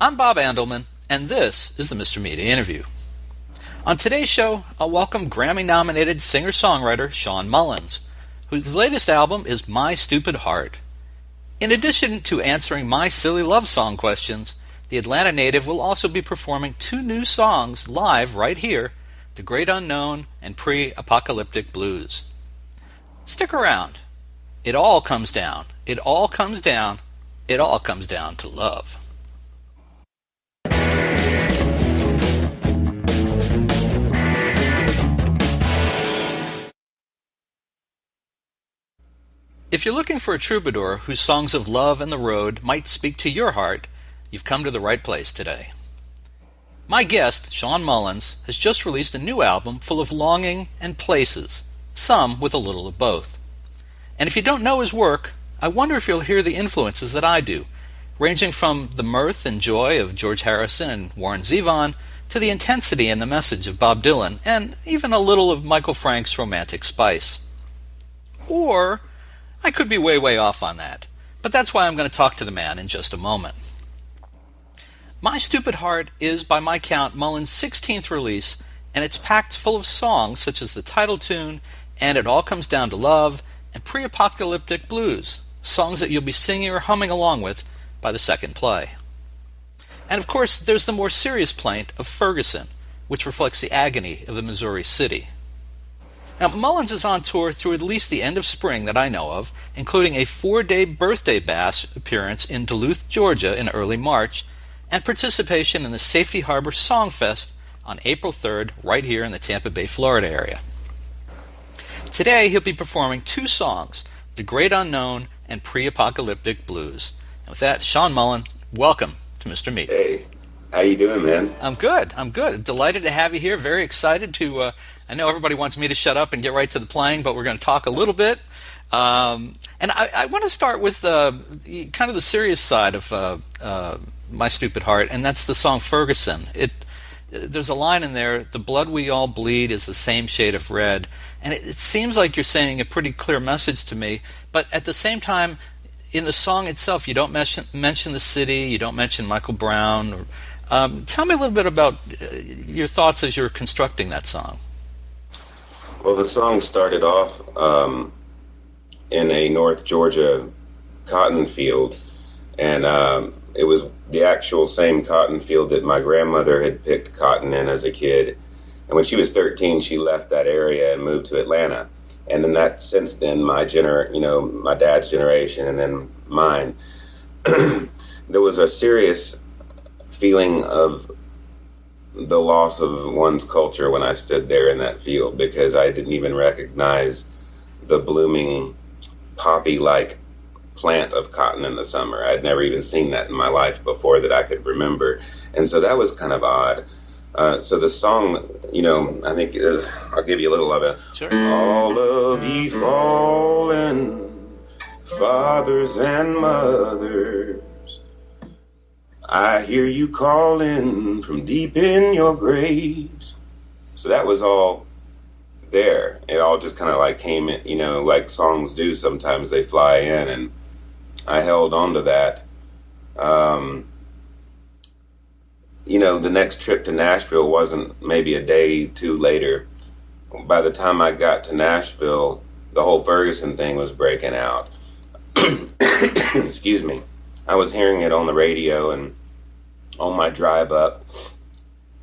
I'm Bob Andelman, and this is the Mr. Media Interview. On today's show, I'll welcome Grammy-nominated singer-songwriter Shawn Mullins, whose latest album is My Stupid Heart. In addition to answering my silly love song questions, the Atlanta native will also be performing two new songs live right here, The Great Unknown and Pre-Apocalyptic Blues. Stick around. It all comes down to love. If you're looking for a troubadour whose songs of love and the road might speak to your heart, you've come to the right place today. My guest, Shawn Mullins, has just released a new album full of longing and places, some with a little of both. And if you don't know his work, I wonder if you'll hear the influences that I do, ranging from the mirth and joy of George Harrison and Warren Zevon to the intensity and the message of Bob Dylan, and even a little of Michael Frank's romantic spice. Or I could be way off on that, but that's why I'm going to talk to the man in just a moment. My Stupid Heart is, by my count, Mullins' 16th release, and it's packed full of songs such as the title tune, and It All Comes Down to Love, and Pre-Apocalyptic Blues, songs that you'll be singing or humming along with by the second play. And of course, there's the more serious plaint of Ferguson, which reflects the agony of the Missouri city. Now, Mullins is on tour through at least the end of spring that I know of, including a 4-day birthday bash appearance in Duluth, Georgia in early March, and participation in the Safety Harbor Songfest on April 3rd right here in the Tampa Bay, Florida area. Today, he'll be performing two songs, The Great Unknown and Pre-Apocalyptic Blues. And with that, Shawn Mullins, welcome to Mr. Meat. Hey, how you doing, man? I'm good. Delighted to have you here. Very excited to... I know everybody wants me to shut up and get right to the playing, but we're going to talk a little bit. And I want to start with kind of the serious side of My Stupid Heart, and that's the song Ferguson. There's a line in there, the blood we all bleed is the same shade of red. And it seems like you're saying a pretty clear message to me, but at the same time, in the song itself, you don't mention the city, you don't mention Michael Brown. Tell me a little bit about your thoughts as you're constructing that song. Well, the song started off in a North Georgia cotton field, and it was the actual same cotton field that my grandmother had picked cotton in as a kid. And when she was 13, she left that area and moved to Atlanta. And then since then, my dad's generation and then mine, there was a serious feeling of the loss of one's culture when I stood there in that field, because I didn't even recognize the blooming poppy-like plant of cotton in the summer. I'd never even seen that in my life before that I could remember. And so that was kind of odd. So the song, I think is, I'll give you a little of it. Sure. All of ye fallen fathers and mothers, I hear you calling from deep in your graves. So that was all there. It all just kind of like came in, like songs do. Sometimes they fly in, and I held on to that. The next trip to Nashville wasn't maybe a day too later. By the time I got to Nashville, the whole Ferguson thing was breaking out. Excuse me. I was hearing it on the radio and on my drive up,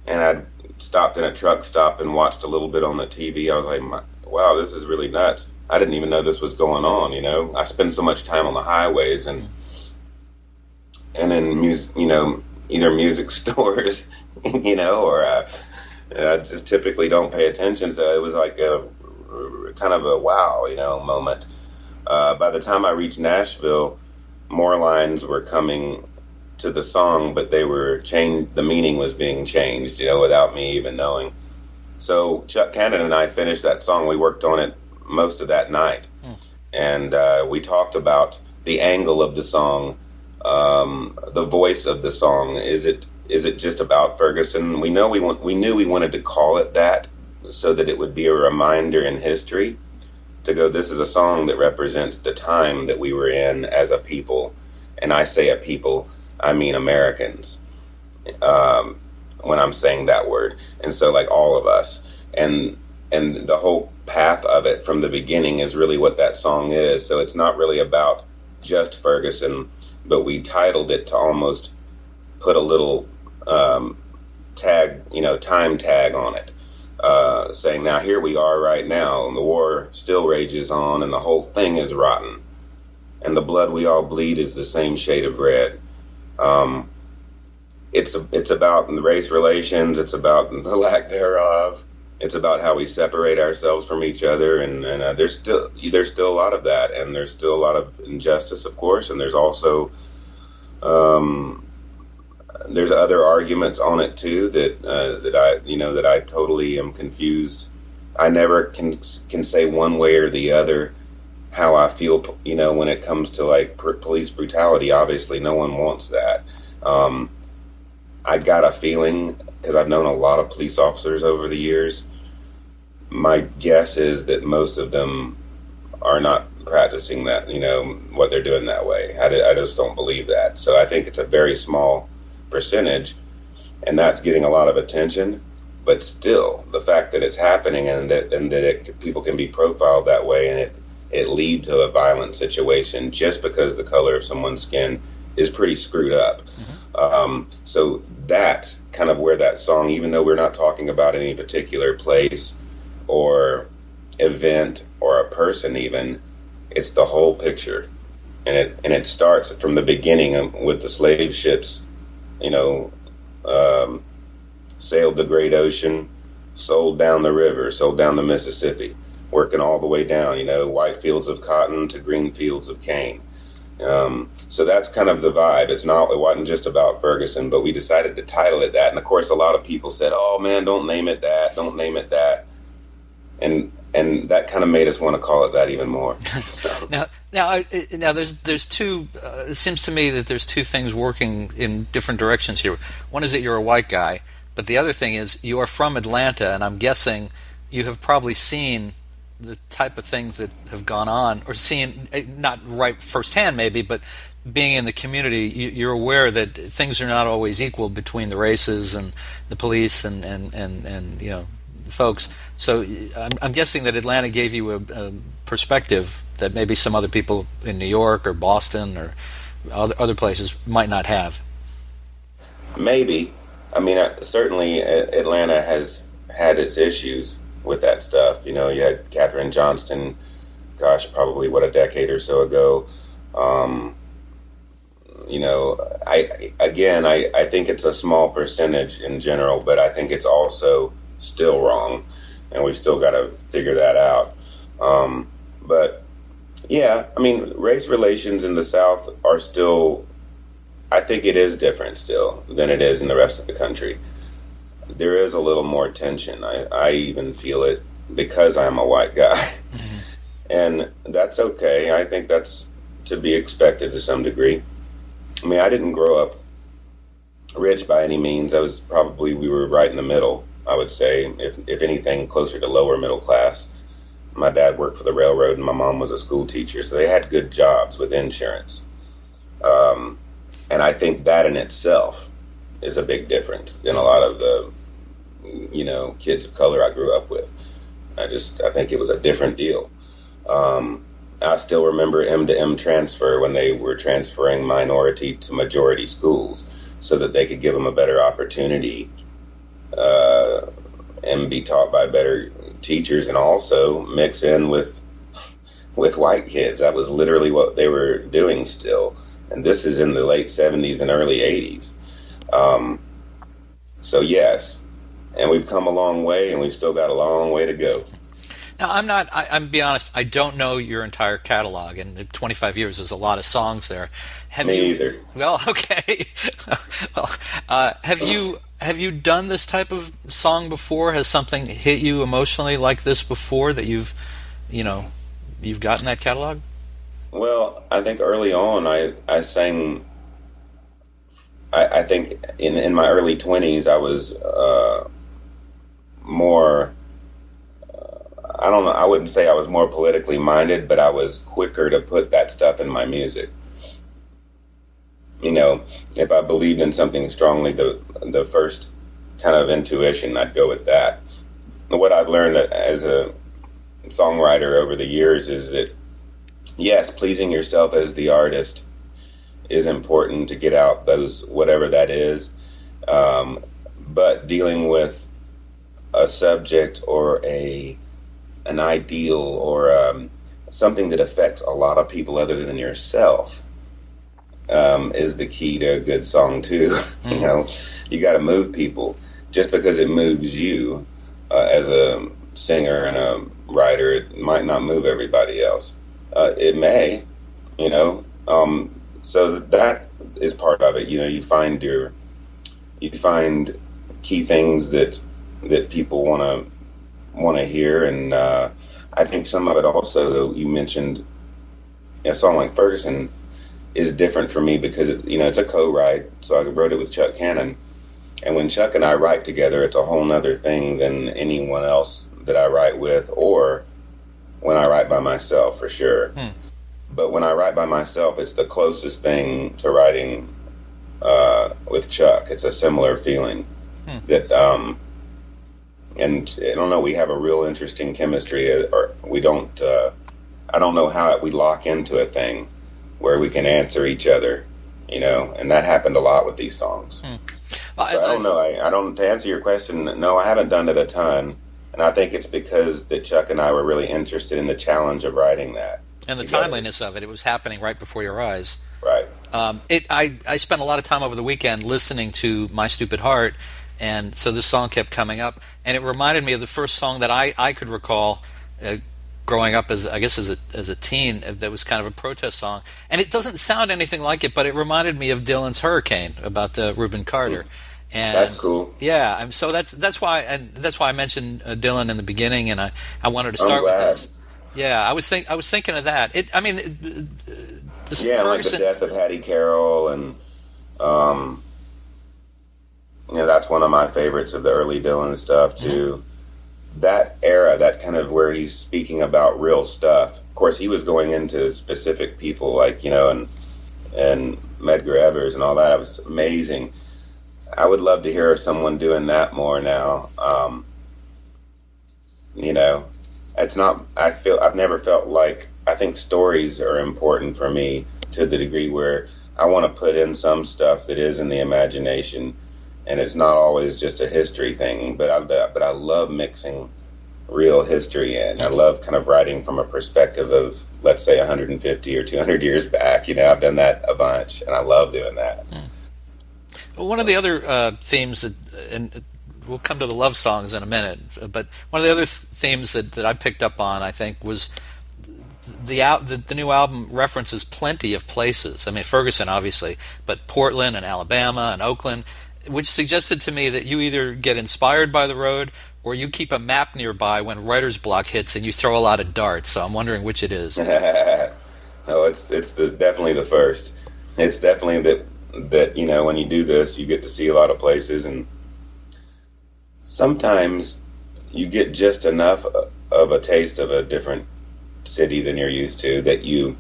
and I stopped in a truck stop and watched a little bit on the TV. I was like, wow, this is really nuts. I didn't even know this was going on, I spend so much time on the highways and in either music stores, or I just typically don't pay attention. So it was like a kind of a wow, moment. By the time I reached Nashville, more lines were coming to the song, but they were changed. The meaning was being changed, without me even knowing. So Chuck Cannon and I finished that song. We worked on it most of that night, and we talked about the angle of the song, the voice of the song. Is it just about Ferguson? We knew we wanted to call it that, so that it would be a reminder in history to go, this is a song that represents the time that we were in as a people. And I say a people, I mean Americans. when I'm saying that word. And so, like, all of us. And the whole path of it from the beginning is really what that song is. So it's not really about just Ferguson, but we titled it to almost put a little tag, time tag on it, saying, now here we are right now, and the war still rages on, and the whole thing is rotten, and the blood we all bleed is the same shade of red. It's about race relations. It's about the lack thereof. It's about how we separate ourselves from each other, and there's still a lot of that, and there's still a lot of injustice, of course, and there's also there's other arguments on it too that I totally am confused. I never can say one way or the other how I feel, when it comes to like police brutality. Obviously, no one wants that. I got a feeling, because I've known a lot of police officers over the years, my guess is that most of them are not practicing that, what they're doing that way. I just don't believe that. So I think it's a very small percentage, and that's getting a lot of attention. But still, the fact that it's happening and that people can be profiled that way, and it lead to a violent situation just because the color of someone's skin is pretty screwed up. So that's kind of where that song, even though we're not talking about any particular place or event or a person even, it's the whole picture. And it starts from the beginning with the slave ships, sailed the great ocean, sold down the river, sold down the Mississippi, working all the way down, white fields of cotton to green fields of cane. So that's kind of the vibe. It wasn't just about Ferguson, but we decided to title it that. And of course, a lot of people said, "Oh man, don't name it that. Don't name it that." And that kind of made us want to call it that even more. So. Now, there's two. It seems to me that there's two things working in different directions here. One is that you're a white guy, but the other thing is you are from Atlanta, and I'm guessing you have probably seen the type of things that have gone on, or seen, not right firsthand maybe, but being in the community, you're aware that things are not always equal between the races and the police and folks. So I'm guessing that Atlanta gave you a perspective that maybe some other people in New York or Boston or other places might not have. Maybe. I mean, certainly Atlanta has had its issues with that stuff. You had Katherine Johnston, gosh, probably a decade or so ago. I think it's a small percentage in general, but I think it's also still wrong, and we've still got to figure that out. But yeah, I mean, race relations in the South are still, I think it is different still than it is in the rest of the country. There is a little more tension. I even feel it because I'm a white guy. And that's okay. I think that's to be expected to some degree. I mean, I didn't grow up rich by any means. We were right in the middle, I would say, if anything, closer to lower middle class. My dad worked for the railroad and my mom was a school teacher, so they had good jobs with insurance. And I think that in itself is a big difference than a lot of the, kids of color I grew up with. I think it was a different deal. I still remember M-to-M transfer when they were transferring minority to majority schools so that they could give them a better opportunity and be taught by better teachers, and also mix in with white kids. That was literally what they were doing still. And this is in the late 70s and early 80s. So yes, and we've come a long way, and we've still got a long way to go. Now, I'm be honest, I don't know your entire catalog, and 25 years is a lot of songs there. Me either. Well, okay. Have you done this type of song before? Has something hit you emotionally like this before that you've gotten that catalog? Well, I think early on I sang. I think in my early 20s I was more. I don't know. I wouldn't say I was more politically minded, but I was quicker to put that stuff in my music. if I believed in something strongly, the first kind of intuition, I'd go with that. What I've learned as a songwriter over the years is that, yes, pleasing yourself as the artist is important to get out those, whatever that is, but dealing with a subject or an ideal or something that affects a lot of people other than yourself is the key to a good song too. You got to move people. Just because it moves you as a singer and a writer, it might not move everybody else. It may, so that is part of it. You find key things that people want to hear, and I think some of it also, though, you mentioned a song like Ferguson is different for me because it's a co-write, so I wrote it with Chuck Cannon, and when Chuck and I write together, it's a whole nother thing than anyone else that I write with, or when I write by myself, for sure. But when I write by myself, it's the closest thing to writing with Chuck. It's a similar feeling that, and I don't know, we have a real interesting chemistry, or we don't, I don't know how we lock into a thing where we can answer each other, and that happened a lot with these songs. Well, I don't know. To answer your question, no, I haven't done it a ton, and I think it's because that Chuck and I were really interested in the challenge of writing that. And the timeliness of it. It was happening right before your eyes. Right. I spent a lot of time over the weekend listening to My Stupid Heart, and so this song kept coming up, and it reminded me of the first song that I could recall growing up as a teen that was kind of a protest song. And it doesn't sound anything like it, but it reminded me of Dylan's Hurricane about Reuben Carter. And that's cool. Yeah, so that's why I mentioned Dylan in the beginning, and I wanted to start with this. Yeah, I was thinking of that. Ferguson, like the death of Hattie Carroll, and that's one of my favorites of the early Dylan stuff too. Mm-hmm. That era, that kind of where he's speaking about real stuff. Of course, he was going into specific people, like and Medgar Evers and all that. It was amazing. I would love to hear someone doing that more now. It's not. I've never felt like. I think stories are important for me to the degree where I want to put in some stuff that is in the imagination, and it's not always just a history thing. But I love mixing real history in. I love kind of writing from a perspective of, let's say, 150 or 200 years back. I've done that a bunch, and I love doing that. One of the other themes, and we'll come to the love songs in a minute, but one of the other themes that I picked up on, I think, was the new album references plenty of places. I mean, Ferguson, obviously, but Portland and Alabama and Oakland, which suggested to me that you either get inspired by the road or you keep a map nearby when writer's block hits and you throw a lot of darts. So I'm wondering which it is. It's definitely the first. It's definitely that when you do this, you get to see a lot of places, and sometimes you get just enough of a taste of a different city than you're used to that you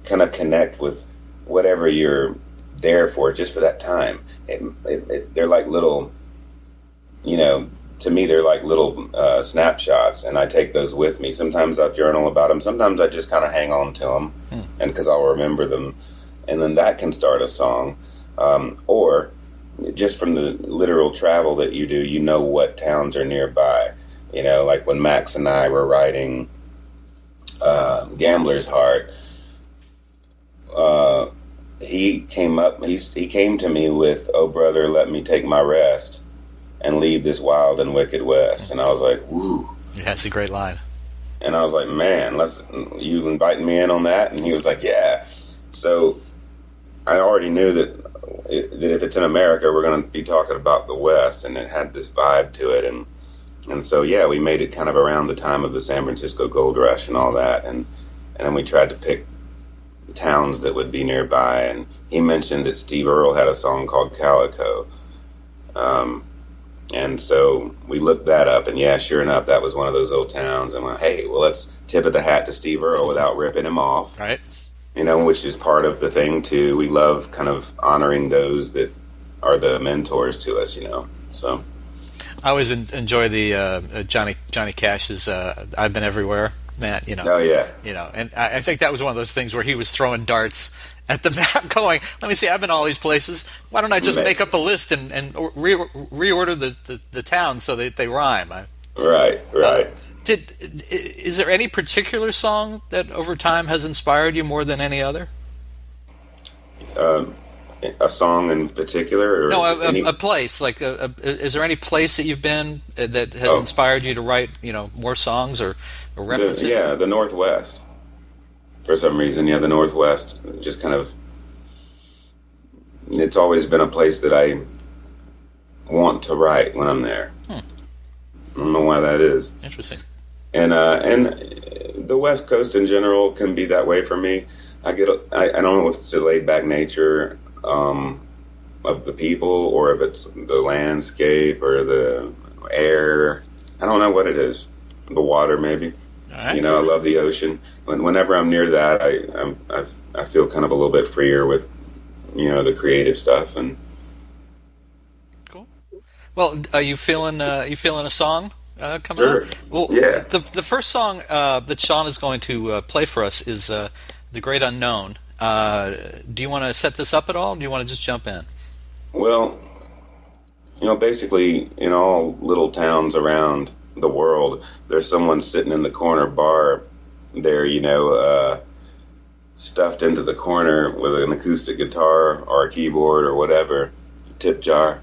kind of connect with whatever you're there for, just for that time. They're like little, to me, they're like little snapshots, and I take those with me. Sometimes I'll journal about them. Sometimes I just kind of hang on to them, and because I'll remember them, and then that can start a song. Or just from the literal travel that you do, what towns are nearby. Like when Max and I were writing Gambler's Heart, he came to me with, "Oh brother, let me take my rest and leave this wild and wicked west." And I was like, woo. Yeah, that's a great line. And I was like, man, you inviting me in on that? And he was like, yeah. So I already knew that if it's in America, we're going to be talking about the West, and it had this vibe to it. And so, yeah, we made it kind of around the time of the San Francisco Gold Rush and all that. And then we tried to pick towns that would be nearby. And he mentioned that Steve Earle had a song called Calico. And so we looked that up, and yeah, sure enough, that was one of those old towns. And went, hey, well, let's tip of the hat to Steve Earle without ripping him off. Right. which is part of the thing too. We love kind of honoring those that are the mentors to us, so. I always enjoy the Johnny Cash's "I've Been Everywhere," man. Oh yeah. And I think that was one of those things where he was throwing darts at the map, going, "Let me see, I've been all these places. Why don't I just make up a list and reorder the towns so that they rhyme?" Right. Is there any particular song that over time has inspired you more than any other? A song in particular? Or no, a place. Like, is there any place that you've been that has inspired you to write, more songs or reference it? The Northwest. For some reason, the Northwest. Just kind of, it's always been a place that I want to write when I'm there. I don't know why that is. Interesting. And the West Coast in general can be that way for me. I don't know if it's a laid back nature of the people, or if it's the landscape or the air. I don't know what it is. The water, maybe. All right. I love the ocean. Whenever I'm near that, I feel kind of a little bit freer with, the creative stuff. And cool. Well, are you feeling a song coming sure. up? Well, yeah. The first song that Shawn is going to play for us is "The Great Unknown." Do you want to set this up at all? Or do you want to just jump in? Well, basically in all little towns around the world, there's someone sitting in the corner bar there, stuffed into the corner with an acoustic guitar or a keyboard or whatever, tip jar.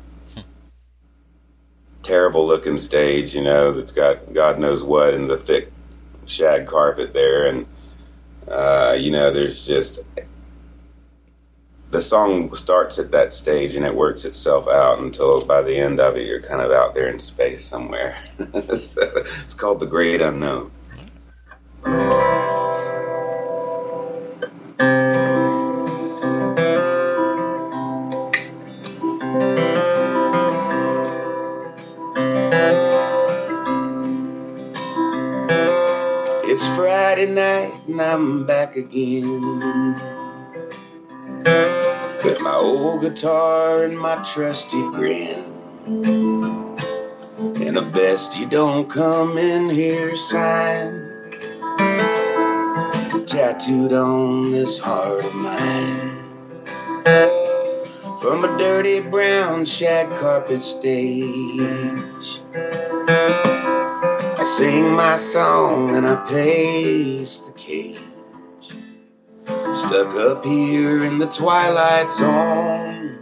Terrible looking stage, that's got God knows what in the thick shag carpet there. And, there's just, the song starts at that stage and it works itself out until by the end of it, you're kind of out there in space somewhere. So it's called The Great Unknown. It's Friday night and I'm back again with my old guitar and my trusty grin, and a best you don't come in here sign tattooed on this heart of mine. From a dirty brown shag carpet stage, I sing my song and I pace the cage, stuck up here in the twilight zone,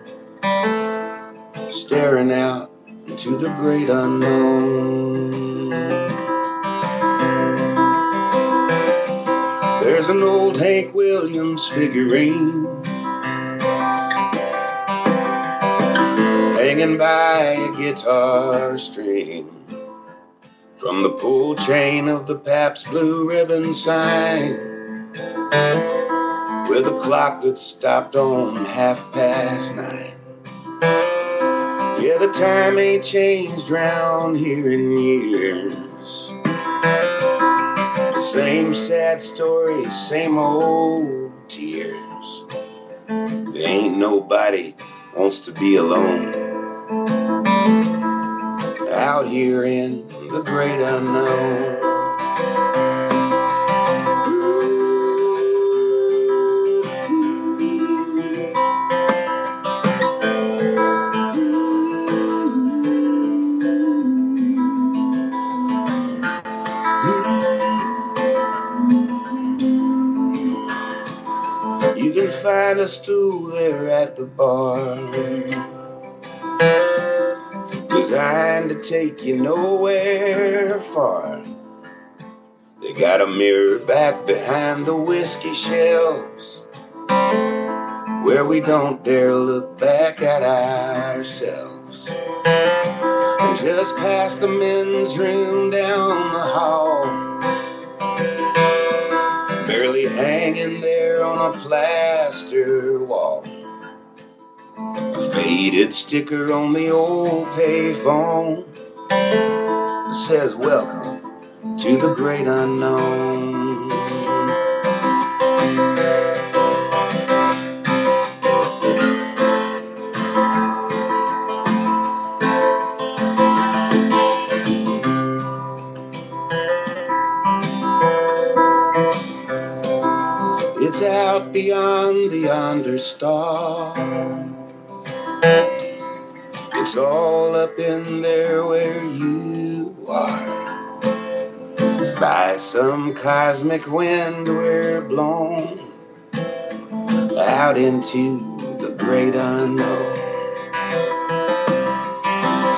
staring out into the great unknown. There's an old Hank Williams figurine hanging by a guitar string from the pull chain of the Pabst Blue Ribbon sign, with a clock that stopped on 9:30. Yeah, the time ain't changed round here in years. Same sad story, same old tears. There ain't nobody wants to be alone out here in the great unknown. You can find a stool there at the bar, designed to take you nowhere far. They got a mirror back behind the whiskey shelves, where we don't dare look back at ourselves. And just past the men's room down the hall, barely hanging there on a plaster wall, a faded sticker on the old payphone that says, "Welcome to the great unknown." out beyond the yonder star. It's all up in there where you are. By some cosmic wind we're blown out into the great unknown.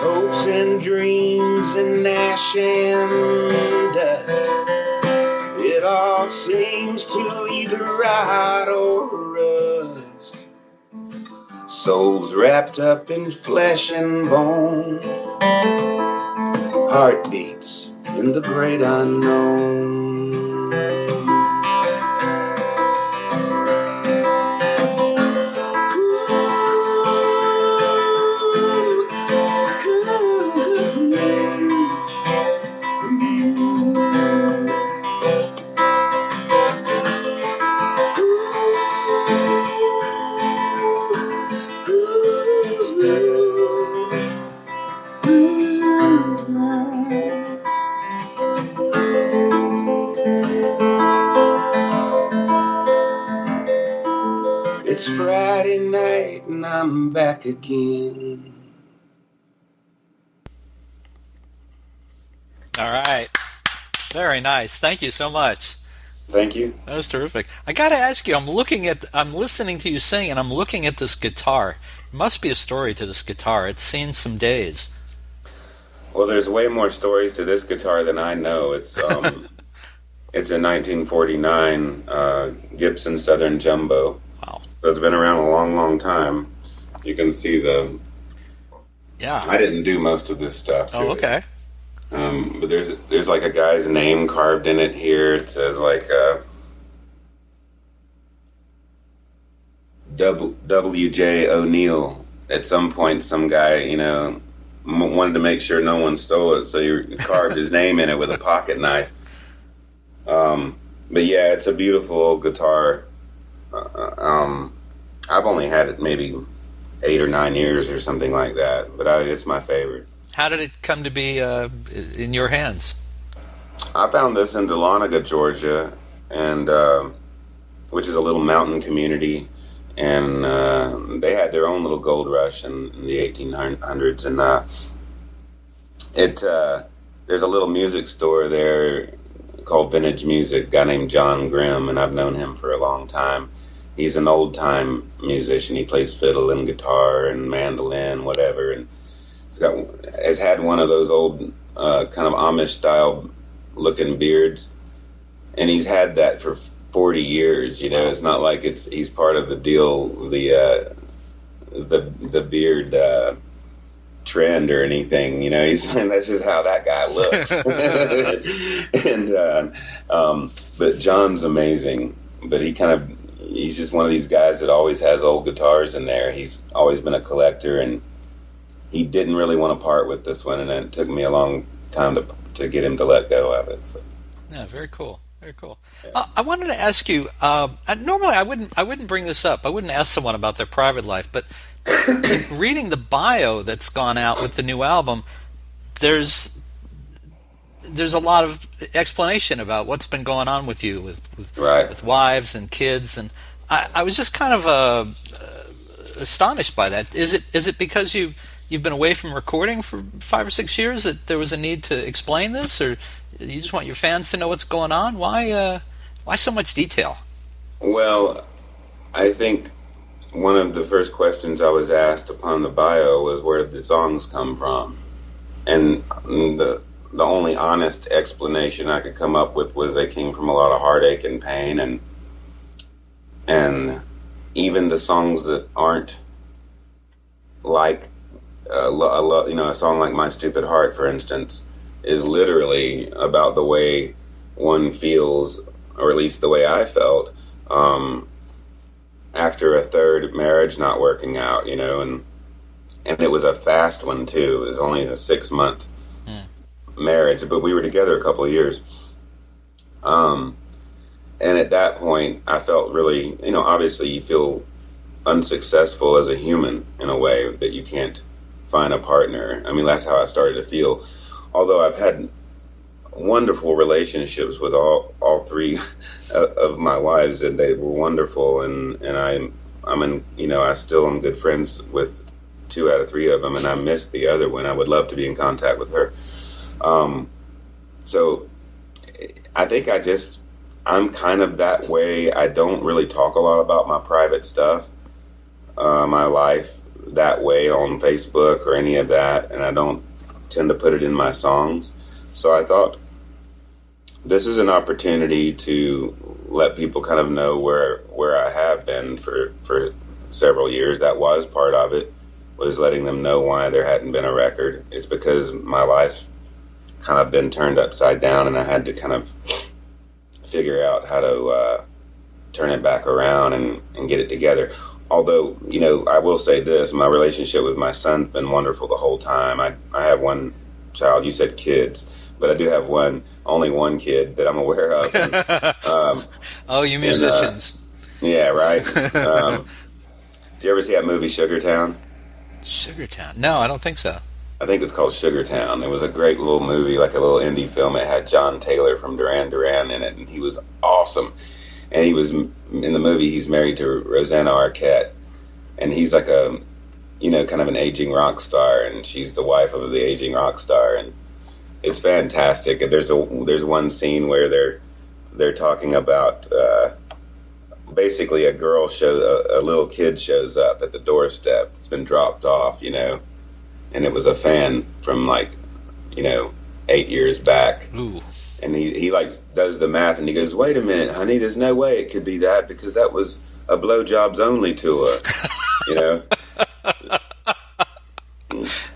Hopes and dreams and ash and dust, it all seems to either rot or rust. Souls wrapped up in flesh and bone, heartbeats in the great unknown. It's Friday night and I'm back again. All right. Very nice. Thank you so much. Thank you. That was terrific. I got to ask you, I'm listening to you sing and I'm looking at this guitar. There must be a story to this guitar. It's seen some days. Well, there's way more stories to this guitar than I know. It's it's a 1949 Gibson Southern Jumbo. Wow. So it's been around a long, long time. You can see Yeah. I didn't do most of this stuff. Oh, okay. But there's like a guy's name carved in it here. It says like W.J. O'Neill. At some point, some guy, wanted to make sure no one stole it, so he carved his name in it with a pocket knife. But yeah, it's a beautiful old guitar. I've only had it maybe 8 or 9 years or something like that, but it's my favorite. How did it come to be in your hands? I found this in Dahlonega, Georgia, and which is a little mountain community, and they had their own little gold rush in the 1800s, and there's a little music store there called Vintage Music, a guy named John Grimm, and I've known him for a long time. He's an old-time musician. He plays fiddle and guitar and mandolin, whatever, and has had one of those old kind of Amish-style looking beards, and he's had that for 40 years. It's not like he's part of the deal, the beard trend or anything. He's that's just how that guy looks. And but John's amazing. But he's just one of these guys that always has old guitars in there. He's always been a collector, and he didn't really want to part with this one, and it took me a long time to get him to let go of it. So. Yeah, very cool. Very cool. Yeah. I wanted to ask you. Normally, I wouldn't bring this up. I wouldn't ask someone about their private life, but reading the bio that's gone out with the new album, there's a lot of explanation about what's been going on with you, with wives and kids, and I was just kind of astonished by that. Is it because you've been away from recording for 5 or 6 years that there was a need to explain this, or you just want your fans to know what's going on? Why so much detail? Well, I think one of the first questions I was asked upon the bio was, where did the songs come from? And the only honest explanation I could come up with was they came from a lot of heartache and pain, and even the songs that aren't like a song like My Stupid Heart, for instance, is literally about the way one feels, or at least the way I felt, after a third marriage not working out, and it was a fast one too. It was only a 6-month marriage, but we were together a couple of years. And at that point, I felt really, obviously you feel unsuccessful as a human in a way that you can't find a partner. I mean, that's how I started to feel. Although I've had wonderful relationships with all three of my wives, and they were wonderful. And I'm in, I still am good friends with two out of three of them, and I miss the other one. I would love to be in contact with her. So I think I'm kind of that way. I don't really talk a lot about my private stuff, my life that way on Facebook or any of that, and I don't tend to put it in my songs. So I thought this is an opportunity to let people kind of know where I have been for several years. That was part of it, was letting them know why there hadn't been a record. It's because my life's kind of been turned upside down, and I had to kind of figure out how to turn it back around and get it together. Although, I will say this, my relationship with my son's been wonderful the whole time. I have one child. You said kids, but I do have only one kid that I'm aware of. And, oh, you musicians. Yeah, right. Did you ever see that movie Sugartown? Sugartown? No, I don't think so. I think it's called Sugartown. It was a great little movie, like a little indie film. It had John Taylor from Duran Duran in it, and he was awesome. And he was, in the movie, he's married to Rosanna Arquette, and he's like a, kind of an aging rock star, and she's the wife of the aging rock star, and it's fantastic. And there's one scene where they're talking about basically a little kid shows up at the doorstep. It's been dropped off, and it was a fan from 8 years back. Ooh. And he does the math, and he goes, "Wait a minute, honey, there's no way it could be that, because that was a blowjobs only tour,"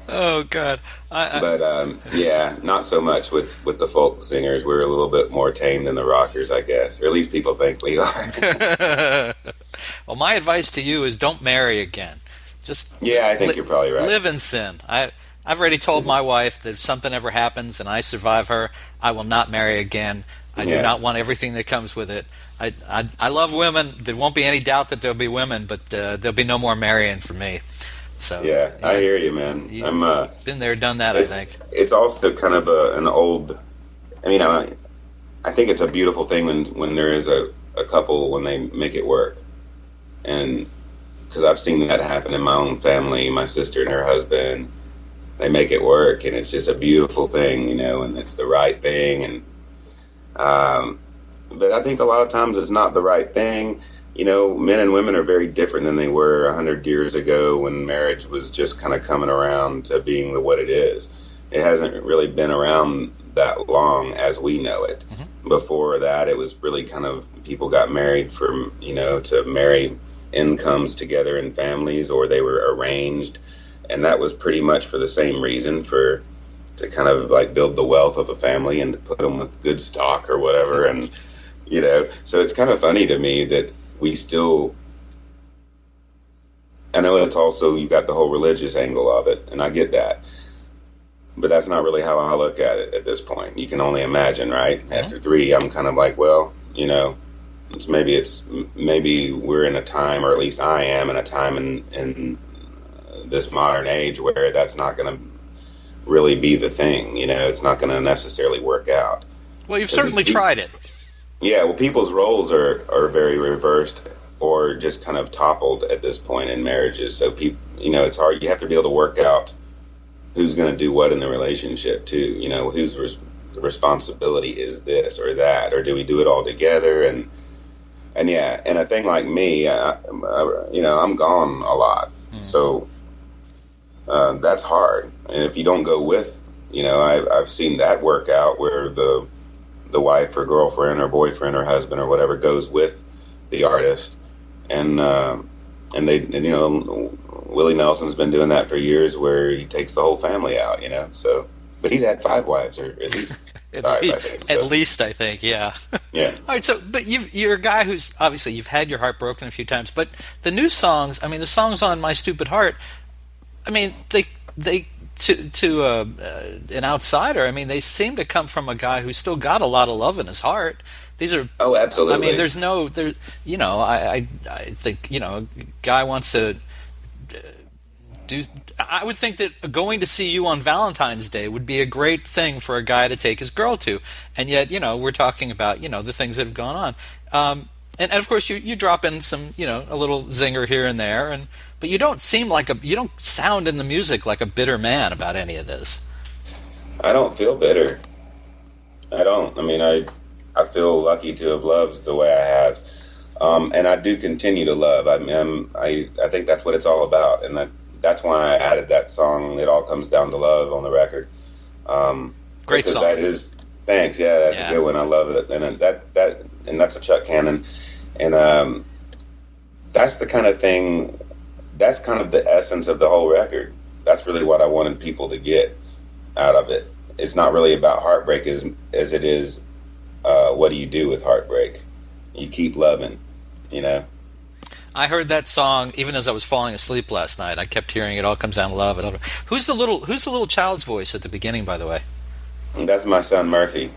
Oh God! But yeah, not so much with the folk singers. We're a little bit more tame than the rockers, I guess, or at least people think we are. Well, my advice to you is don't marry again. I think you're probably right. Live in sin. I've already told my wife that if something ever happens and I survive her, I will not marry again. I do not want everything that comes with it. I love women. There won't be any doubt that there'll be women, but there'll be no more marrying for me. So I hear you, man. I'm been there, done that. I think it's also kind of an old. I think it's a beautiful thing when there is a couple, when they make it work, and because I've seen that happen in my own family. My sister and her husband, they make it work, and it's just a beautiful thing, and it's the right thing. And but I think a lot of times it's not the right thing. Men and women are very different than they were 100 years ago, when marriage was just kind of coming around to being what it is. It hasn't really been around that long as we know it. Mm-hmm. Before that, it was really kind of, people got married for, to marry incomes together in families, or they were arranged. And that was pretty much for the same reason, to kind of build the wealth of a family and to put them with good stock or whatever. And, so it's kind of funny to me that we still, I know it's also, you got the whole religious angle of it, and I get that, but that's not really how I look at it at this point. You can only imagine, right? Mm-hmm. After 3, I'm kind of maybe we're in a time, or at least I am in a time in this modern age where that's not going to really be the thing. It's not going to necessarily work out. Well, you've certainly tried it. Yeah, well, people's roles are very reversed, or just kind of toppled at this point in marriages. So people, it's hard. You have to be able to work out who's going to do what in the relationship too. Whose responsibility is this or that, or do we do it all together? And a thing like me, I'm gone a lot, so that's hard. And if you don't go with, I've seen that work out, where the wife or girlfriend or boyfriend or husband or whatever goes with the artist, and they, Willie Nelson's been doing that for years, where he takes the whole family out, so, but he's had 5 wives, or at least 5, I think. So. At least, I think, yeah. Yeah. All right, so, but you're a guy who's, obviously, you've had your heart broken a few times, but the new songs, the songs on My Stupid Heart, they to an outsider, they seem to come from a guy who's still got a lot of love in his heart. These are, absolutely. I think, a guy wants to I would think that going to see you on Valentine's Day would be a great thing for a guy to take his girl to, and yet we're talking about the things that have gone on, and of course you drop in some a little zinger here and there, but you don't seem like you don't sound in the music like a bitter man about any of this. I don't feel bitter. I don't. I mean, I feel lucky to have loved the way I have, and I do continue to love. I mean, I think that's what it's all about, and that's why I added that song. It all comes down to love on the record. Great song. That is. Thanks. Yeah, that's a good one. I love it, and that's a Chuck Cannon, and that's the kind of thing. That's kind of the essence of the whole record. That's really what I wanted people to get out of it. It's not really about heartbreak as it is. What do you do with heartbreak? You keep loving, I heard that song even as I was falling asleep last night. I kept hearing "It All Comes Down to Love." Who's the little child's voice at the beginning, by the way? That's my son Murphy.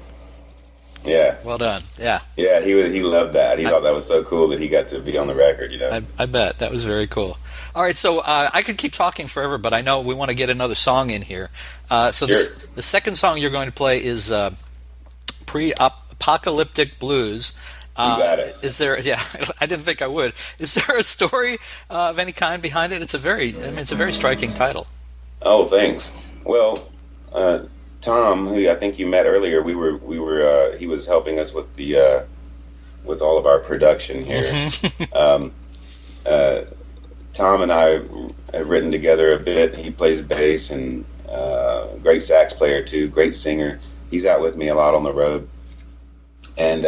Yeah. Well done. Yeah. Yeah, he loved that. He thought that was so cool that he got to be on the record. I bet that was very cool. All right, so I could keep talking forever, but I know we want to get another song in here. So sure. The second song you're going to play is Pre-Apocalyptic Blues. You got it. Is there? Yeah, I didn't think I would. Is there a story of any kind behind it? It's a very striking title. Oh, thanks. Well, Tom, who I think you met earlier, he was helping us with the with all of our production here. Tom and I have written together a bit. He plays bass and great sax player too, great singer. He's out with me a lot on the road, and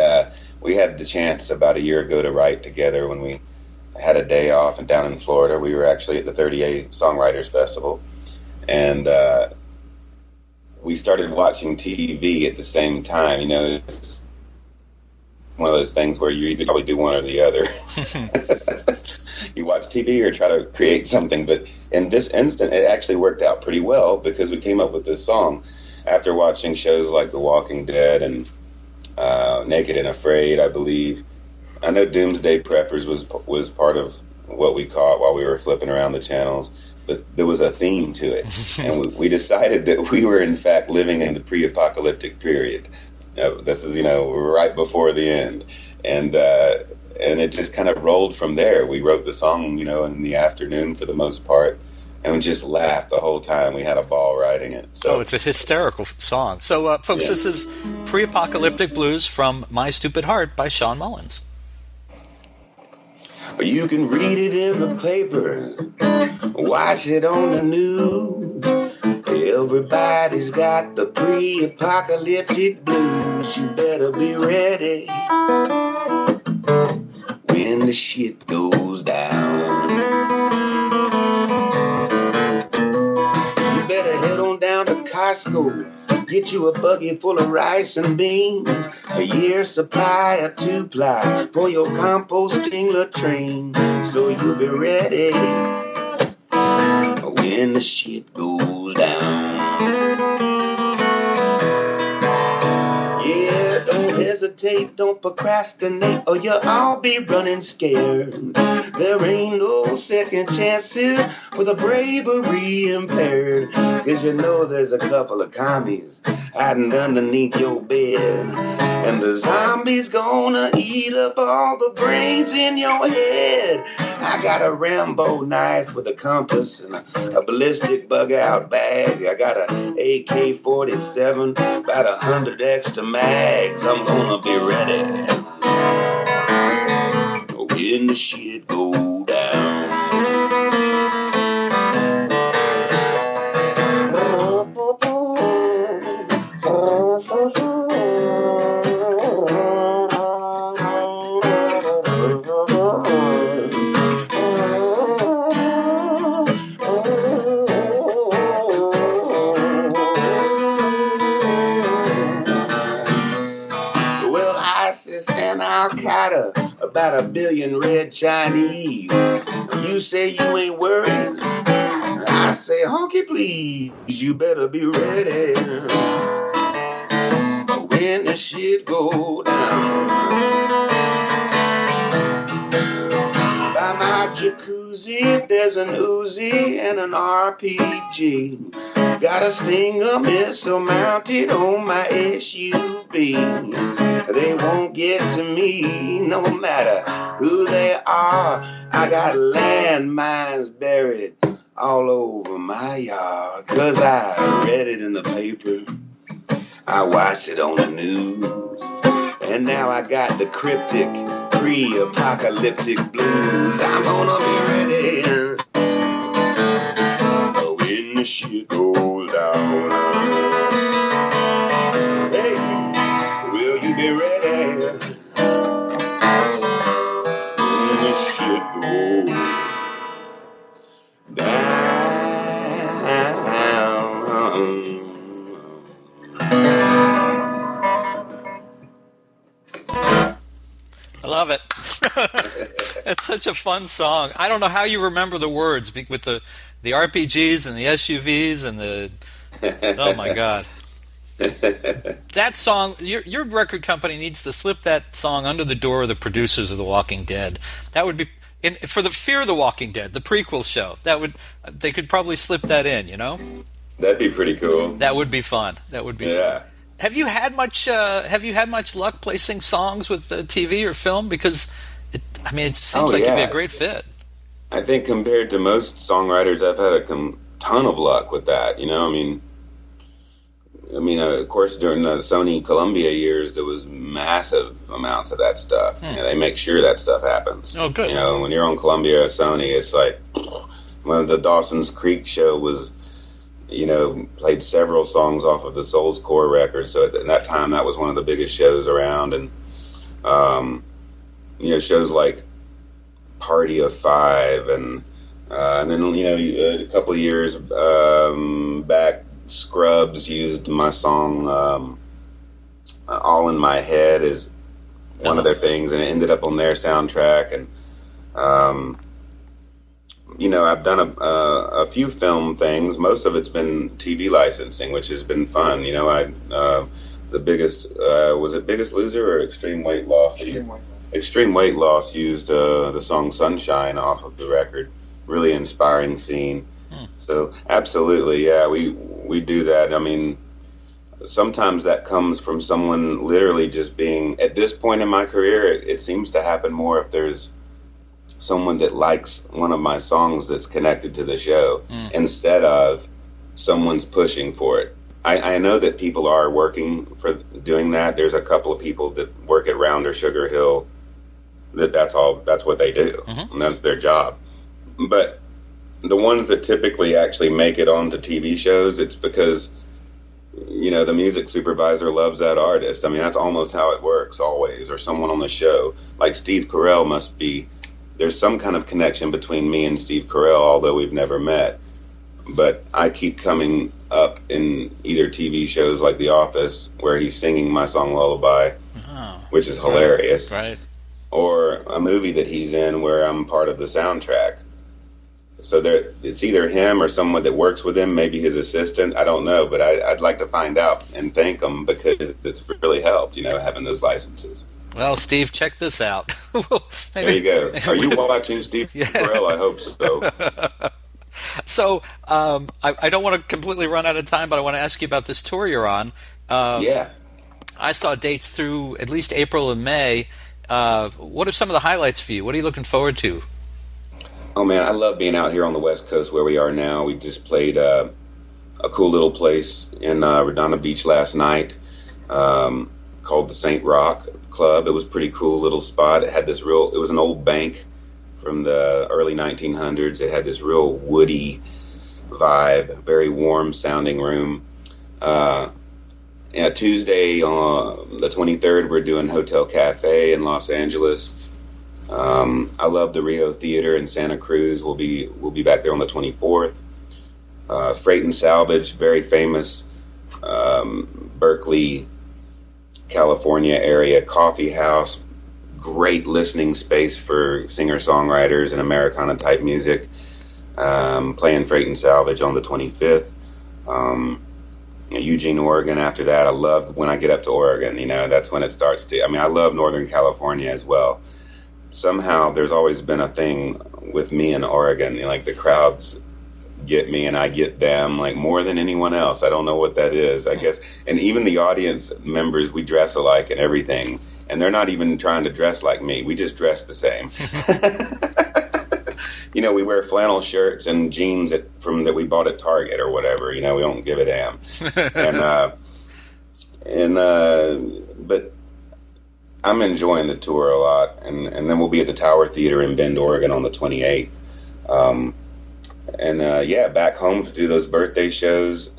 we had the chance about a year ago to write together when we had a day off, and down in Florida we were actually at the 30A Songwriters Festival, and we started watching TV at the same time. It's one of those things where you either probably do one or the other. You watch TV or try to create something, but in this instant it actually worked out pretty well because we came up with this song after watching shows like The Walking Dead and Naked and Afraid, I believe. I know Doomsday Preppers was part of what we caught while we were flipping around the channels, but there was a theme to it. And we decided that we were in fact living in the pre-apocalyptic period. This is, right before the end. And it just kind of rolled from there. We wrote the song, in the afternoon for the most part, and we just laughed the whole time. We had a ball writing it. So. It's a hysterical song. So, folks, This is Pre-Apocalyptic Blues from My Stupid Heart by Shawn Mullins. You can read it in the paper, watch it on the news. Everybody's got the pre-apocalyptic blues. You better be ready when the shit goes down. You better head on down to Costco, get you a buggy full of rice and beans, a year's supply of 2-ply for your composting latrine, so you'll be ready when the shit goes down. Yeah, don't hesitate, don't procrastinate, or you'll all be running scared. There ain't no second chances for the bravery impaired, 'cause there's a couple of commies hiding underneath your bed, and the zombies gonna eat up all the brains in your head. I got a Rambo knife with a compass and a ballistic bug-out bag. I got a AK-47, about 100 extra mags. I'm gonna be ready when the shit go down. Al-Qaeda, about 1 billion red Chinese. You say you ain't worried, I say honky please, you better be ready when the shit go down. By magic jacuzzi, there's an Uzi and an RPG. Got a Stinger missile mounted on my SUV. They won't get to me no matter who they are. I got landmines buried all over my yard. 'Cause I read it in the paper, I watched it on the news, and now I got the cryptic pre-apocalyptic blues. I'm gonna be ready when the shit goes down. Hey, will you be ready when the shit goes down? I love it. It's such a fun song. I don't know how you remember the words with the RPGs and the SUVs and the... Oh, my God. That song, your record company needs to slip that song under the door of the producers of The Walking Dead. That would be... for the Fear the Walking Dead, the prequel show, they could probably slip that in, you know? That'd be pretty cool. That would be fun. That would be fun. Have you had much luck placing songs with TV or film? Because it seems like it'd be a great fit. I think compared to most songwriters, I've had a ton of luck with that. You know, I mean, of course, during the Sony Columbia years, there was massive amounts of that stuff. You know, they make sure that stuff happens. Oh, good. You know, when you're on Columbia or Sony, it's like when the Dawson's Creek show was, you know, played several songs off of the Soul's Core record. So at that time, that was one of the biggest shows around. And, you know, shows like Party of Five and then, you know, a couple of years back, Scrubs used my song All in My Head as one of their things, and it ended up on their soundtrack. And, you know, I've done a few film things. Most of it's been TV licensing, which has been fun. You know, the biggest, was it Biggest Loser or Extreme Weight Loss? Extreme Weight Loss used the song Sunshine off of the record. Really inspiring scene. So absolutely, yeah, we do that. I mean, sometimes that comes from someone literally just being, at this point in my career, it seems to happen more if there's someone that likes one of my songs that's connected to the show instead of someone's pushing for it. I know that people are working for doing that. There's a couple of people that work at Round or Sugar Hill that's what they do, and that's their job. But the ones that typically actually make it onto TV shows, it's because, you know, the music supervisor loves that artist. I mean, that's almost how it works always, or someone on the show. Like Steve Carell must be, there's some kind of connection between me and Steve Carell, although we've never met. But I keep coming up in either TV shows like The Office, where he's singing my song Lullabye, which is hilarious. Right. Or a movie that he's in where I'm part of the soundtrack. So it's either him or someone that works with him, maybe his assistant. I don't know, but I'd like to find out and thank them, because it's really helped, you know, having those licenses. Well, Steve, check this out. There you go. Are you watching Steve Carell? I hope so. So I don't want to completely run out of time, but I want to ask you about this tour you're on. Yeah. I saw dates through at least April and May. What are some of the highlights for you? What are you looking forward to? Oh, man, I love being out here on the West Coast where we are now. We just played a cool little place in Redondo Beach last night called the St. Rock Club. It was a pretty cool little spot. It was an old bank from the early 1900s. It had this real woody vibe, very warm sounding room. Tuesday on the 23rd, we're doing Hotel Cafe in Los Angeles. I love the Rio Theater in Santa Cruz. We'll be back there on the 24th. Freight and Salvage, very famous Berkeley, California area coffee house. Great listening space for singer-songwriters and Americana type music. Playing Freight and Salvage on the 25th. Eugene, Oregon after that. I love when I get up to Oregon, you know, that's when it starts to, I love Northern California as well. Somehow there's always been a thing with me in Oregon. Like the crowds get me and I get them, like more than anyone else. I don't know what that is, I guess. And even the audience members, we dress alike and everything. And they're not even trying to dress like me. We just dress the same. We wear flannel shirts and jeans that we bought at Target or whatever. We don't give a damn. But I'm enjoying the tour a lot. And then we'll be at the Tower Theater in Bend, Oregon on the 28th. Back home to do those birthday shows,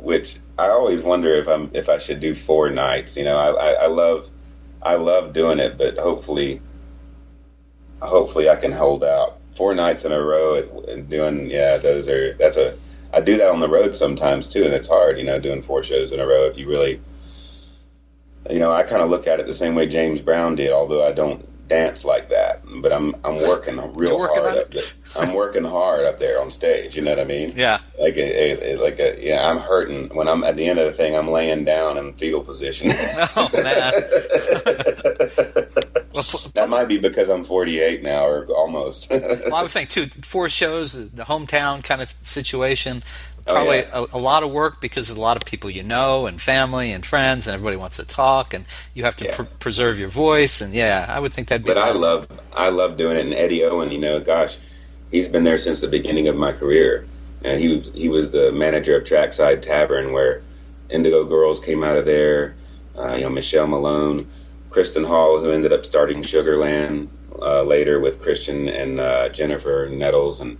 which I always wonder if I should do 4 nights. I love doing it, but hopefully I can hold out 4 nights in a row and doing. I do that on the road sometimes too, and it's hard, doing 4 shows in a row. If you really, I kind of look at it the same way James Brown did, although I don't dance like that, but I'm working real hard up there. I'm working hard up there on stage. You know what I mean? Yeah. I'm hurting when I'm at the end of the thing. I'm laying down in fetal position. Oh man. That might be because I'm 48 now, or almost. Well, I would think too. 4 shows, the hometown kind of situation. Probably a lot of work because of a lot of people and family and friends, and everybody wants to talk, and you have to preserve your voice. And I would think that'd be. But I love doing it. And Eddie Owen, gosh, he's been there since the beginning of my career. And he was the manager of Trackside Tavern, where Indigo Girls came out of there. Michelle Malone, Kristen Hall, who ended up starting Sugarland later with Christian and Jennifer Nettles, and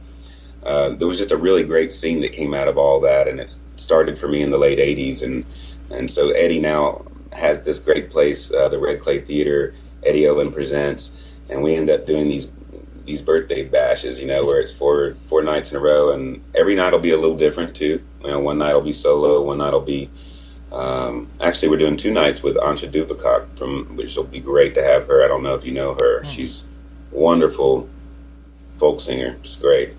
there was just a really great scene that came out of all that, and it started for me in the late 80s, and so Eddie now has this great place, the Red Clay Theater. Eddie Owen presents, and we end up doing these birthday bashes, where it's four nights in a row, and every night will be a little different too. One night will be solo, one night will be actually we're doing 2 nights with Antje Dupakok, which will be great to have her. I don't know if you know her. She's a wonderful folk singer. It's great.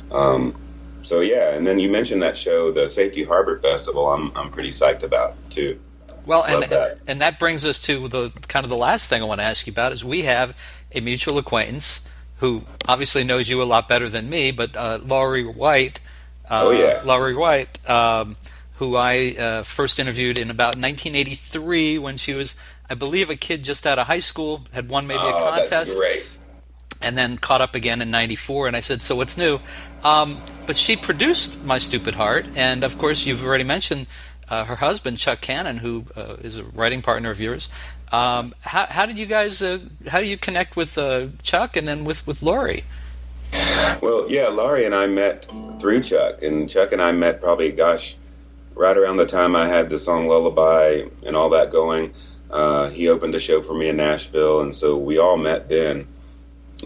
And then you mentioned that show, the Safety Harbor Festival. I'm pretty psyched about too. Well, and that brings us to the kind of the last thing I want to ask you about is we have a mutual acquaintance who obviously knows you a lot better than me, but Lari White. Lari White, who I first interviewed in about 1983 when she was, I believe, a kid just out of high school, had won maybe a contest. That's great. And then caught up again in 94, and I said, so what's new? But she produced My Stupid Heart, and of course you've already mentioned her husband, Chuck Cannon, who is a writing partner of yours. How did you guys, how do you connect with Chuck and then with Lari? Well, Lari and I met through Chuck, and Chuck and I met probably, right around the time I had the song Lullabye and all that going. He opened a show for me in Nashville, and so we all met then.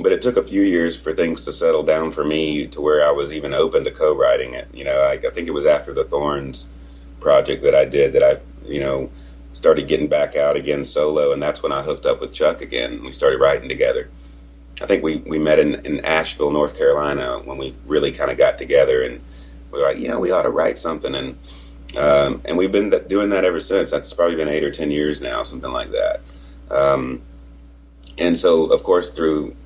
But it took a few years for things to settle down for me to where I was even open to co-writing it. I think it was after the Thorns project that I did that I, started getting back out again solo, and that's when I hooked up with Chuck again. We started writing together. I think we met in Asheville, North Carolina, when we really kind of got together, and we were like, we ought to write something, and we've been doing that ever since. That's probably been 8 or 10 years now, something like that. And so, of course, through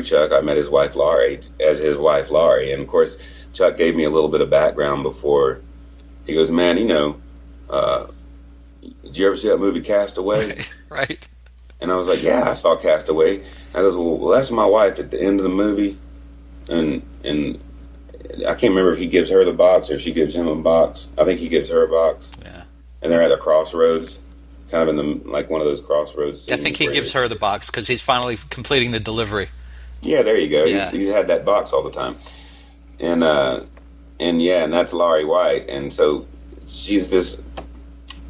Chuck, I met his wife Lari, and of course, Chuck gave me a little bit of background before. He goes, man, did you ever see that movie Castaway? Right. And I was like, yeah, I saw Castaway. I goes, well, that's my wife at the end of the movie, and I can't remember if he gives her the box or she gives him a box. I think he gives her a box. Yeah. And they're at the crossroads, kind of in one of those crossroads scenes. I think he gives her the box because he's finally completing the delivery. Yeah, there you go. Yeah. He had that box all the time. And that's Lari White. And so she's this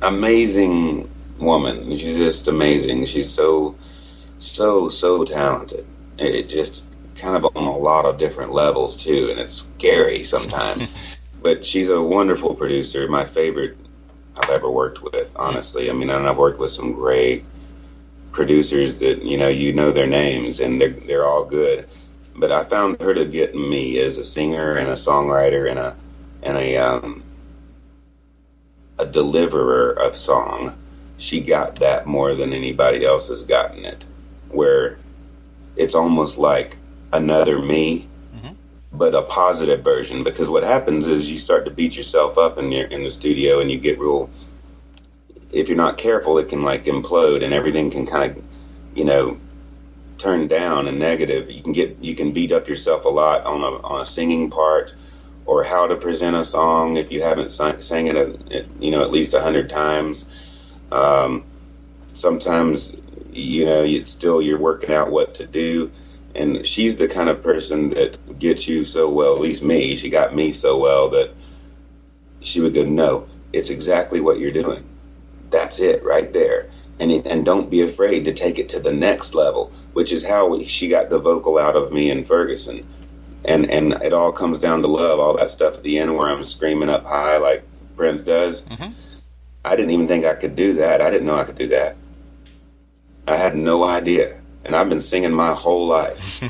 amazing woman. She's just amazing. She's so talented. It just kind of on a lot of different levels too, and it's scary sometimes. But she's a wonderful producer, my favorite I've ever worked with, honestly. And I've worked with some great producers that you know their names, and they're all good. But I found her to get me as a singer and a songwriter and a deliverer of song. She got that more than anybody else has gotten it, where it's almost like another me, but a positive version. Because what happens is you start to beat yourself up in the studio, and you get real. If you're not careful, it can like implode, and everything can kind of, turn down and negative. You can beat up yourself a lot on a singing part, or how to present a song if you haven't sang it at least 100 times. Sometimes you're working out what to do, and she's the kind of person that gets you so well. At least me, she got me so well that she would go, "No, it's exactly what you're doing. That's it right there." And don't be afraid to take it to the next level, which is how she got the vocal out of me in Ferguson. And it all comes down to love, all that stuff at the end where I'm screaming up high like Prince does. I didn't even think I could do that. I didn't know I could do that. I had no idea. And I've been singing my whole life.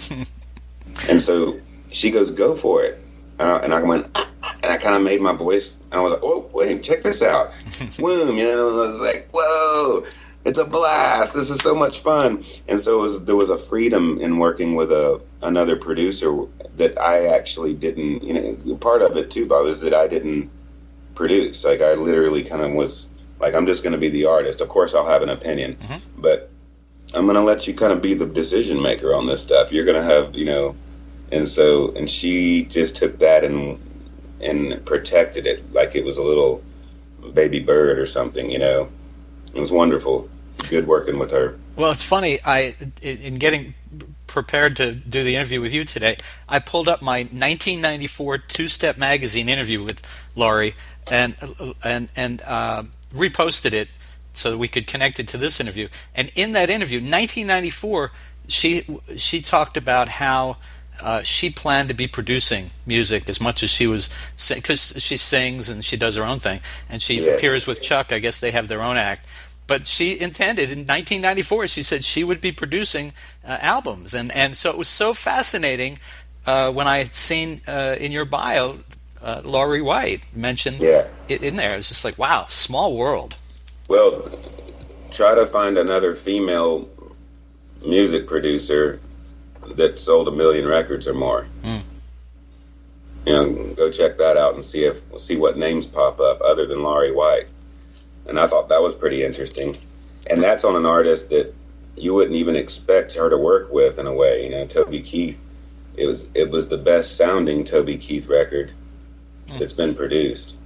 And so she goes, "Go for it." And I went, and I kind of made my voice, and I was like, "Oh, wait, check this out." Boom, I was like, "Whoa, it's a blast. This is so much fun." And so there was a freedom in working with another producer that I actually didn't, part of it too, Bob, was that I didn't produce. Like, I literally kind of was like, I'm just going to be the artist. Of course, I'll have an opinion, but I'm going to let you kind of be the decision maker on this stuff. You're going to have, and she just took that and protected it like it was a little baby bird or something, It was wonderful. Good working with her. Well, it's funny. In getting prepared to do the interview with you today, I pulled up my 1994 Two-Step magazine interview with Lari and reposted it so that we could connect it to this interview. And in that interview, 1994, she talked about how she planned to be producing music as much as she was, because she sings and she does her own thing, and she appears with Chuck. I guess they have their own act. But she intended in 1994, she said she would be producing albums. And so it was so fascinating when I had seen in your bio, Lari White mentioned it in there. It was just like, wow, small world. Well, try to find another female music producer that sold 1 million records or more. Go check that out and see what names pop up other than Lari White. And I thought that was pretty interesting. And that's on an artist that you wouldn't even expect her to work with in a way. Toby Keith. It was the best sounding Toby Keith record that's been produced.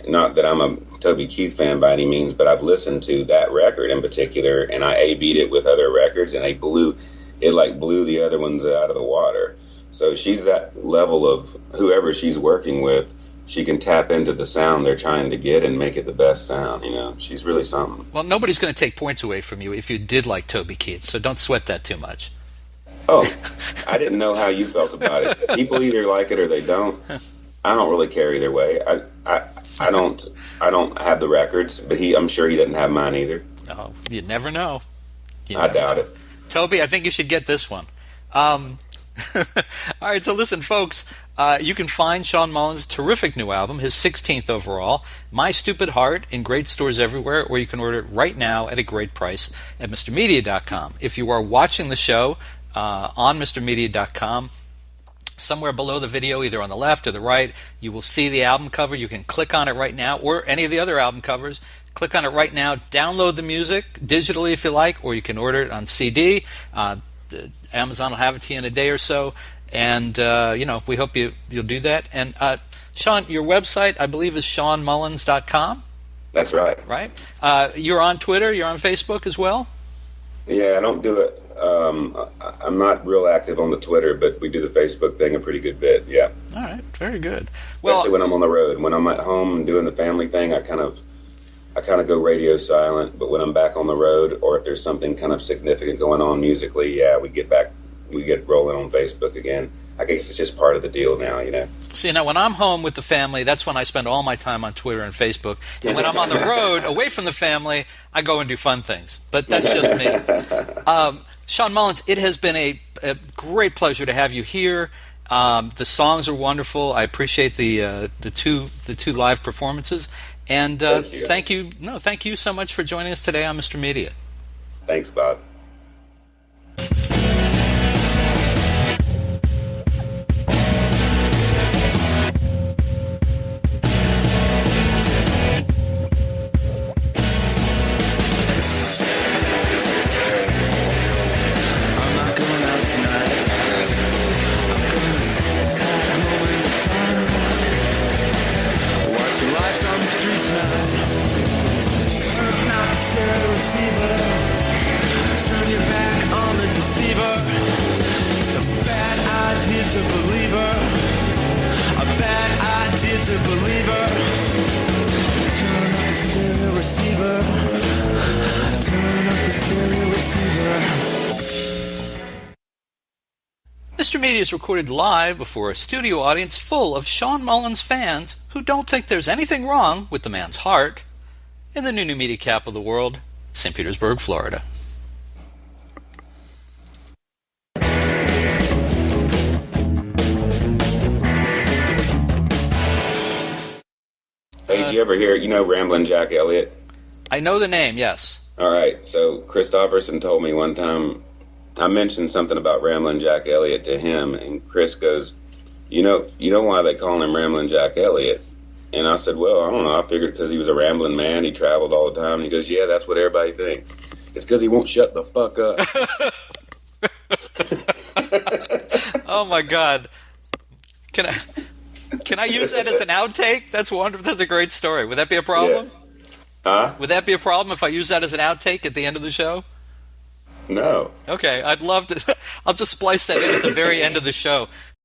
Not that I'm a Toby Keith fan by any means, but I've listened to that record in particular, and I A-B'd it with other records, and blew the other ones out of the water. So she's that level of whoever she's working with. She can tap into the sound they're trying to get and make it the best sound, She's really something. Well, nobody's going to take points away from you if you did like Toby Keith, so don't sweat that too much. Oh, I didn't know how you felt about it. People either like it or they don't. I don't really care either way. I don't have the records, but I'm sure he doesn't have mine either. Oh, you never know. I doubt it. Toby, I think you should get this one. All right, so listen, folks. You can find Shawn Mullins' terrific new album, his 16th overall, My Stupid Heart, in great stores everywhere, or you can order it right now at a great price at MrMedia.com. If you are watching the show on MrMedia.com, somewhere below the video, either on the left or the right, you will see the album cover. You can click on it right now, or any of the other album covers. Click on it right now. Download the music digitally if you like, or you can order it on CD. Amazon will have it to you in a day or so. And, we hope you'll do that. And, Shawn, your website, I believe, is ShawnMullins.com? That's right. Right? You're on Twitter. You're on Facebook as well? Yeah, I don't do it. I'm not real active on the Twitter, but we do the Facebook thing a pretty good bit, yeah. All right, very good. Especially when I'm on the road. When I'm at home and doing the family thing, I kind of go radio silent, but when I'm back on the road, or if there's something kind of significant going on musically, we get rolling on Facebook again. I guess it's just part of the deal now, See, now when I'm home with the family, that's when I spend all my time on Twitter and Facebook. And when I'm on the road, away from the family, I go and do fun things. But that's just me. Shawn Mullins, it has been a great pleasure to have you here. The songs are wonderful. I appreciate the two live performances. And thank you so much for joining us today on Mr. Media. Thanks, Bob. Turn out the stereo receiver. Turn your back on the deceiver. It's a bad idea to believe her. A bad idea to believe her. Turn up the stereo receiver. Turn up the stereo receiver. Mr. Media is recorded live before a studio audience full of Shawn Mullins fans who don't think there's anything wrong with the man's heart in the new media capital of the world, St. Petersburg, Florida. Hey, did you ever hear, Ramblin' Jack Elliott? I know the name, yes. All right, so Christofferson told me one time, I mentioned something about Ramblin' Jack Elliott to him, and Chris goes, you know why they call him Ramblin' Jack Elliott? And I said, well, I don't know, I figured because he was a rambling man, he traveled all the time, and he goes, yeah, that's what everybody thinks. It's because he won't shut the fuck up. Oh my God. Can I use that as an outtake? That's wonderful. That's a great story. Would that be a problem? Yeah. Huh? Would that be a problem if I use that as an outtake at the end of the show? No. Okay, I'd love to. I'll just splice that in at the very end of the show.